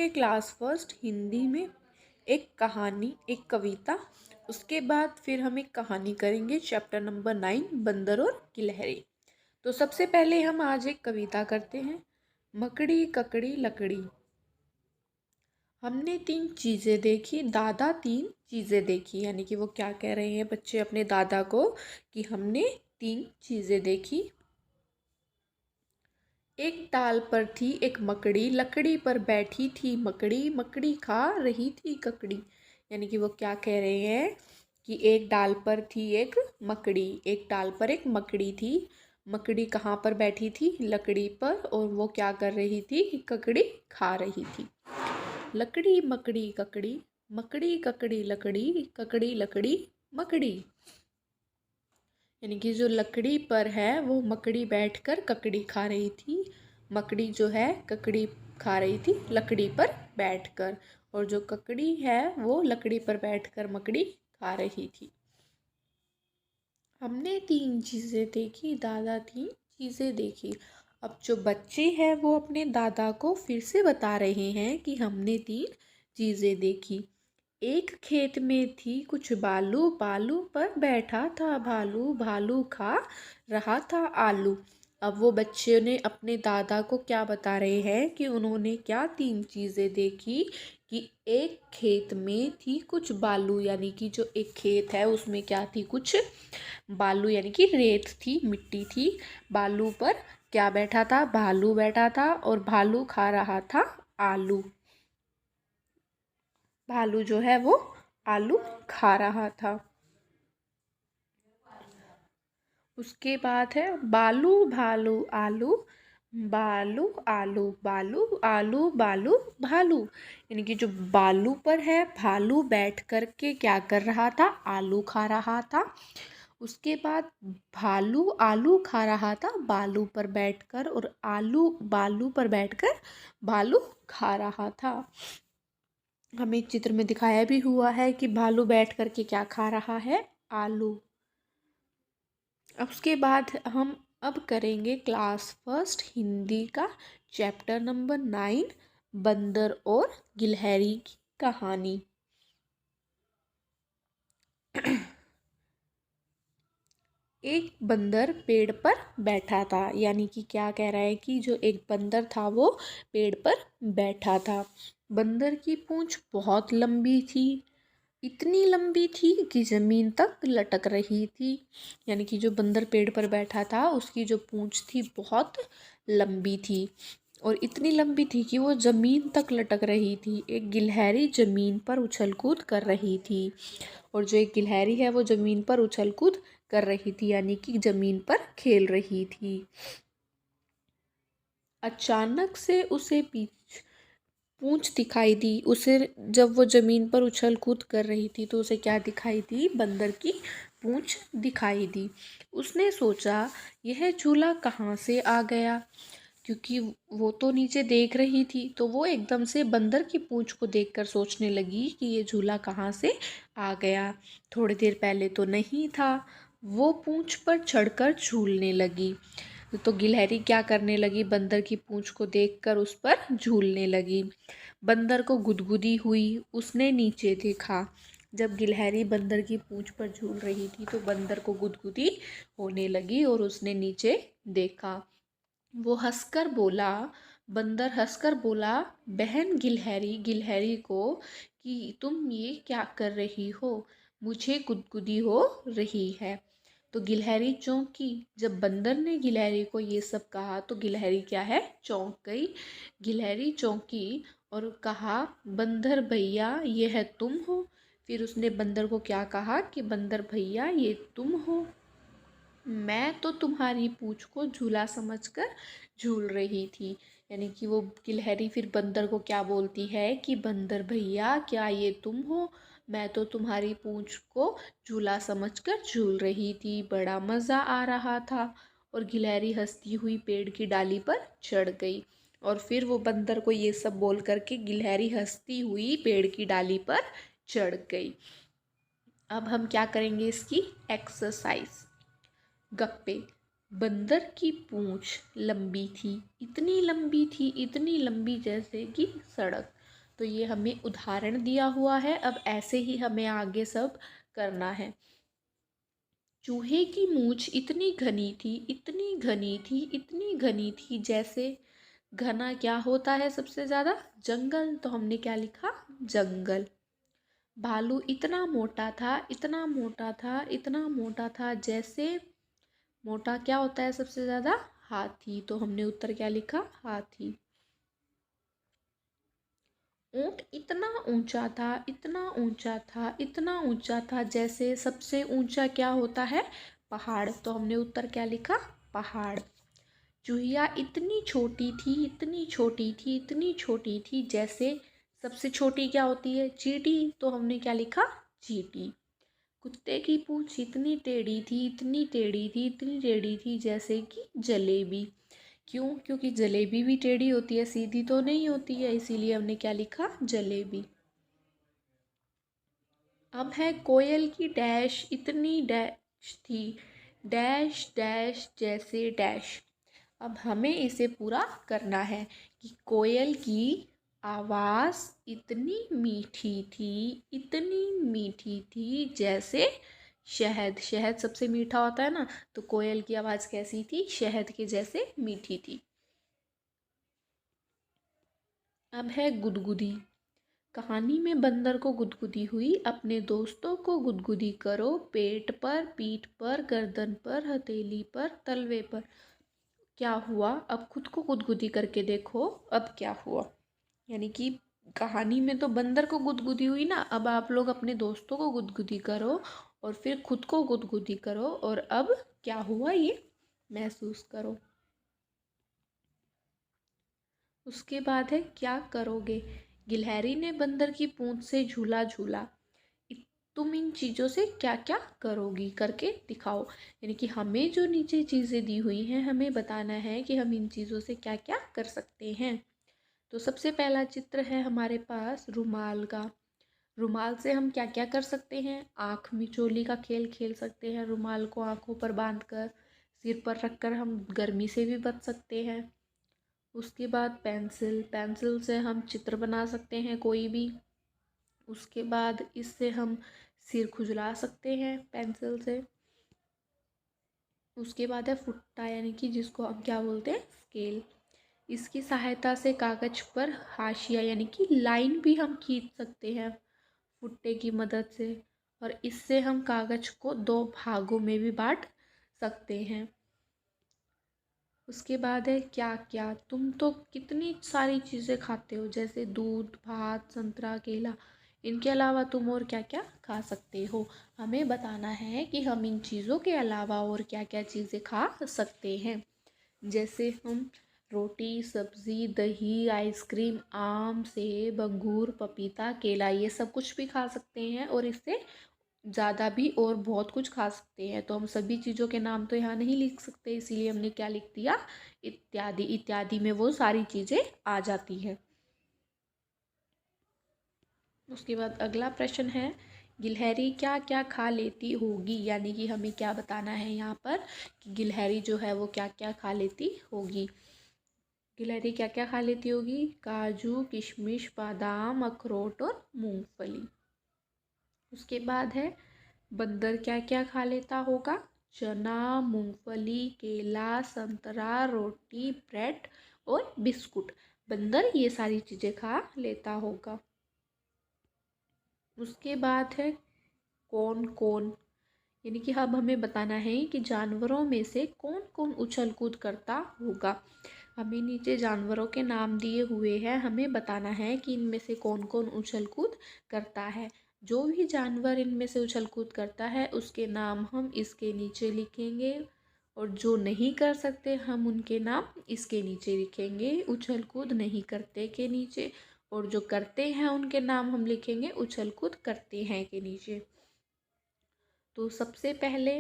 Class first Hindi में एक कहानी, एक कविता। उसके बाद फिर हम एक कहानी करेंगे, चैप्टर नंबर 9 बंदर और गिलहरी। तो सबसे पहले हम आज एक कविता करते हैं। मकड़ी ककड़ी लकड़ी, हमने 3 चीज़ें देखी, दादा 3 चीज़ें देखी। यानी कि वो क्या कह रहे हैं बच्चे अपने दादा को कि हमने 3 चीज़ें देखी। एक डाल पर थी एक मकड़ी, लकड़ी पर बैठी थी मकड़ी, मकड़ी खा रही थी ककड़ी। यानी कि वो क्या कह रहे हैं कि एक डाल पर थी एक मकड़ी, एक डाल पर एक मकड़ी थी। मकड़ी कहाँ पर बैठी थी? लकड़ी पर। और वो क्या कर रही थी? ककड़ी खा रही थी। लकड़ी मकड़ी ककड़ी, मकड़ी ककड़ी लकड़ी, ककड़ी लकड़ी मकड़ी। यानी कि जो लकड़ी पर है वो मकड़ी बैठकर ककड़ी खा रही थी। मकड़ी जो है ककड़ी खा रही थी लकड़ी पर बैठकर, और जो ककड़ी है वो लकड़ी पर बैठकर मकड़ी खा रही थी। हमने 3 चीज़ें देखी, दादा 3 चीज़ें देखी। अब जो बच्चे हैं वो अपने दादा को फिर से बता रहे हैं कि हमने 3 चीज़ें देखी। एक खेत में थी कुछ बालू, बालू पर बैठा था भालू, भालू खा रहा था आलू। अब वो बच्चे ने अपने दादा को क्या बता रहे हैं कि उन्होंने क्या 3 चीज़ें देखी। कि एक खेत में थी कुछ बालू, यानी कि जो एक खेत है उसमें क्या थी? कुछ बालू, यानी कि रेत थी, मिट्टी थी। बालू पर क्या बैठा था? भालू बैठा था, और भालू खा रहा था आलू। भालू जो है वो आलू खा रहा था। उसके बाद है बालू भालू आलू, बालू आलू, बालू आलू, बालू भालू। यानी कि जो बालू पर है भालू बैठ कर के क्या कर रहा था? आलू खा रहा था। उसके बाद भालू आलू खा रहा था बालू पर बैठकर, और आलू बालू पर बैठकर भालू खा रहा था। हमें चित्र में दिखाया भी हुआ है कि भालू बैठ कर के क्या खा रहा है? आलू। अब उसके बाद हम अब करेंगे क्लास फर्स्ट हिंदी का चैप्टर नंबर 9 बंदर और गिलहरी की कहानी। एक बंदर पेड़ पर बैठा था। यानी कि क्या कह रहा है कि जो एक बंदर था वो पेड़ पर बैठा था। बंदर की पूंछ बहुत लंबी थी, इतनी लंबी थी कि ज़मीन तक लटक रही थी। यानी कि जो बंदर पेड़ पर बैठा था उसकी जो पूंछ थी बहुत लंबी थी, और इतनी लंबी थी कि वो ज़मीन तक लटक रही थी। एक गिलहरी ज़मीन पर उछल कूद कर रही थी, और जो एक गिलहरी है वो ज़मीन पर उछल कूद कर रही थी, यानी कि ज़मीन पर खेल रही थी। अचानक से उसे पूंछ दिखाई दी। उसे जब वो ज़मीन पर उछल कूद कर रही थी तो उसे क्या दिखाई दी? बंदर की पूंछ दिखाई दी। उसने सोचा यह झूला कहाँ से आ गया, क्योंकि वो तो नीचे देख रही थी। तो वो एकदम से बंदर की पूंछ को देखकर सोचने लगी कि ये झूला कहाँ से आ गया, थोड़ी देर पहले तो नहीं था। वो पूंछ पर चढ़कर झूलने लगी। तो गिलहरी क्या करने लगी? बंदर की पूंछ को देखकर उस पर झूलने लगी। बंदर को गुदगुदी हुई, उसने नीचे देखा। जब गिलहरी बंदर की पूंछ पर झूल रही थी तो बंदर को गुदगुदी होने लगी और उसने नीचे देखा। वो हंसकर बोला, बंदर हंसकर बोला बहन गिलहरी, गिलहरी को कि तुम ये क्या कर रही हो? मुझे गुदगुदी हो रही है। तो गिलहरी चौंकी। जब बंदर ने गिलहरी को ये सब कहा तो गिलहरी क्या है? चौंक गई। गिलहरी चौंकी और कहा बंदर भैया ये है तुम हो? फिर उसने बंदर को क्या कहा कि बंदर भैया ये तुम हो? मैं तो तुम्हारी पूंछ को झूला समझकर झूल रही थी। यानी कि वो गिलहरी फिर बंदर को क्या बोलती है कि बंदर भैया क्या ये तुम हो? मैं तो तुम्हारी पूंछ को झूला समझकर झूल रही थी, बड़ा मज़ा आ रहा था। और गिलहरी हंसती हुई पेड़ की डाली पर चढ़ गई। और फिर वो बंदर को ये सब बोल करके गिलहरी हंसती हुई पेड़ की डाली पर चढ़ गई। अब हम क्या करेंगे? इसकी एक्सरसाइज। गप्पे। बंदर की पूंछ लंबी थी, इतनी लंबी थी, इतनी लंबी जैसे कि सड़क। तो ये हमें उदाहरण दिया हुआ है। अब ऐसे ही हमें आगे सब करना है। चूहे की मूंछ इतनी घनी थी, इतनी घनी थी, इतनी घनी थी, जैसे घना क्या होता है सबसे ज़्यादा? जंगल। तो हमने क्या लिखा? जंगल। भालू इतना मोटा था, इतना मोटा था, इतना मोटा था, जैसे मोटा क्या होता है सबसे ज़्यादा? हाथी। तो हमने उत्तर क्या लिखा? हाथी। ऊंट इतना ऊंचा था, इतना ऊंचा था, इतना ऊंचा था, जैसे सबसे ऊंचा क्या होता है? पहाड़। तो हमने उत्तर क्या लिखा? पहाड़। चूहिया इतनी छोटी थी, इतनी छोटी थी, इतनी छोटी थी, जैसे सबसे छोटी क्या होती है? चींटी। तो हमने क्या लिखा? चींटी। कुत्ते की पूंछ इतनी टेढ़ी थी, इतनी टेढ़ी थी, इतनी टेढ़ी थी, जैसे कि जलेबी। क्यों? क्योंकि जलेबी भी टेढ़ी होती है, सीधी तो नहीं होती है, इसीलिए हमने क्या लिखा? जलेबी। अब है कोयल की डैश इतनी डैश थी, डैश डैश जैसे डैश। अब हमें इसे पूरा करना है कि कोयल की आवाज़ इतनी मीठी थी, इतनी मीठी थी, जैसे शहद। शहद सबसे मीठा होता है ना, तो कोयल की आवाज़ कैसी थी? शहद के जैसे मीठी थी। अब है गुदगुदी। कहानी में बंदर को गुदगुदी हुई, अपने दोस्तों को गुदगुदी करो, पेट पर, पीठ पर, गर्दन पर, हथेली पर, तलवे पर। क्या हुआ? अब खुद को गुदगुदी करके देखो, अब क्या हुआ? यानी कि कहानी में तो बंदर को गुदगुदी हुई ना, अब आप लोग अपने दोस्तों को गुदगुदी करो और फिर खुद को गुदगुदी करो, और अब क्या हुआ ये महसूस करो। उसके बाद है क्या करोगे। गिलहरी ने बंदर की पूंछ से झूला झूला। तुम इन चीज़ों से क्या क्या करोगी, करके दिखाओ। यानी कि हमें जो नीचे चीज़ें दी हुई हैं, हमें बताना है कि हम इन चीज़ों से क्या क्या कर सकते हैं। तो सबसे पहला चित्र है हमारे पास रुमाल का। रुमाल से हम क्या क्या कर सकते हैं? आँख मिचोली का खेल खेल सकते हैं। रुमाल को आँखों पर बांधकर सिर पर रखकर हम गर्मी से भी बच सकते हैं। उसके बाद पेंसिल, पेंसिल से हम चित्र बना सकते हैं कोई भी। उसके बाद इससे हम सिर खुजला सकते हैं पेंसिल से। उसके बाद है फुट्टा, यानी कि जिसको हम क्या बोलते हैं? स्केल। इसकी सहायता से कागज पर हाशिया यानी कि लाइन भी हम खींच सकते हैं फुट्टे की मदद से, और इससे हम कागज को दो भागों में भी बांट सकते हैं। उसके बाद है क्या क्या। तुम तो कितनी सारी चीज़ें खाते हो, जैसे दूध, भात, संतरा, केला। इनके अलावा तुम और क्या क्या खा सकते हो। हमें बताना है कि हम इन चीज़ों के अलावा और क्या क्या चीज़ें खा सकते हैं। जैसे हम रोटी, सब्ज़ी, दही, आइसक्रीम, आम, सेब, अंगूर, पपीता, केला, ये सब कुछ भी खा सकते हैं, और इससे ज़्यादा भी और बहुत कुछ खा सकते हैं। तो हम सभी चीज़ों के नाम तो यहाँ नहीं लिख सकते, इसीलिए हमने क्या लिख दिया? इत्यादि। इत्यादि में वो सारी चीज़ें आ जाती हैं। उसके बाद अगला प्रश्न है, गिलहरी क्या क्या खा लेती होगी। यानी कि हमें क्या बताना है यहाँ पर कि गिलहरी जो है वो क्या क्या खा लेती होगी। गिलहरी क्या क्या खा लेती होगी? काजू, किशमिश, बादाम, अखरोट और मूंगफली। उसके बाद है बंदर क्या क्या खा लेता होगा? चना, मूंगफली, केला, संतरा, रोटी, ब्रेड और बिस्कुट। बंदर ये सारी चीज़ें खा लेता होगा। उसके बाद है कौन कौन, यानी कि अब हमें बताना है कि जानवरों में से कौन कौन उछल कूद करता होगा। हमें नीचे जानवरों के नाम दिए हुए हैं, हमें बताना है कि इनमें से कौन कौन उछल कूद करता है। जो भी जानवर इनमें से उछल कूद करता है उसके नाम हम इसके नीचे लिखेंगे, और जो नहीं कर सकते हम उनके नाम इसके नीचे लिखेंगे, उछल कूद नहीं करते के नीचे, और जो करते हैं उनके नाम हम लिखेंगे उछल कूद करते हैं के नीचे। तो सबसे पहले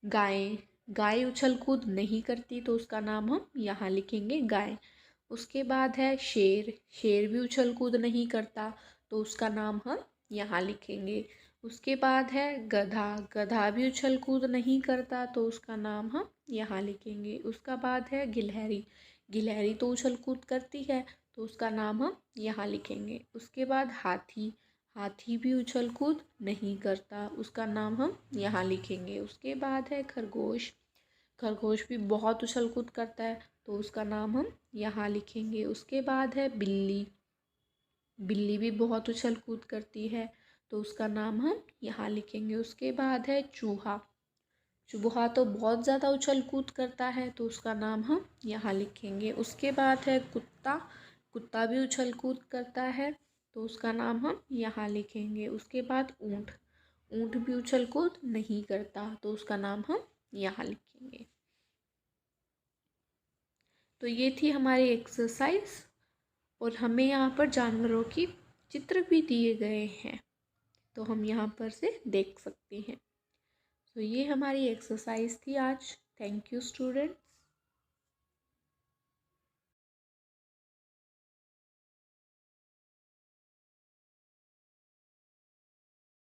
गाय। गाय उछल कूद नहीं करती, तो उसका नाम हम यहाँ लिखेंगे गाय। उसके बाद है शेर। शेर भी उछल कूद नहीं करता, तो उसका नाम हम यहाँ लिखेंगे। उसके बाद है गधा। गधा भी उछल कूद नहीं करता, तो उसका नाम हम यहाँ लिखेंगे। उसका बाद है गिलहरी। गिलहरी तो उछल कूद करती है, तो उसका नाम हम यहाँ लिखेंगे। उसके बाद हाथी, हाथी भी उछल कूद नहीं करता, उसका नाम हम यहाँ लिखेंगे। उसके बाद है खरगोश, खरगोश भी बहुत उछल कूद करता है, तो उसका नाम हम यहाँ लिखेंगे। उसके बाद है बिल्ली, बिल्ली भी बहुत उछल कूद करती है, तो उसका नाम हम यहाँ लिखेंगे। उसके बाद है चूहा, चूहा तो बहुत ज़्यादा उछल कूद करता है, तो उसका नाम हम यहाँ लिखेंगे। उसके बाद है कुत्ता, कुत्ता भी उछल कूद करता है, तो उसका नाम हम यहाँ लिखेंगे। उसके बाद ऊँट, ऊँट भी उछल कूद नहीं करता, तो उसका नाम हम यहाँ लिखेंगे। तो ये थी हमारी एक्सरसाइज, और हमें यहाँ पर जानवरों की चित्र भी दिए गए हैं, तो हम यहाँ पर से देख सकते हैं। तो ये हमारी एक्सरसाइज थी आज। Thank you students.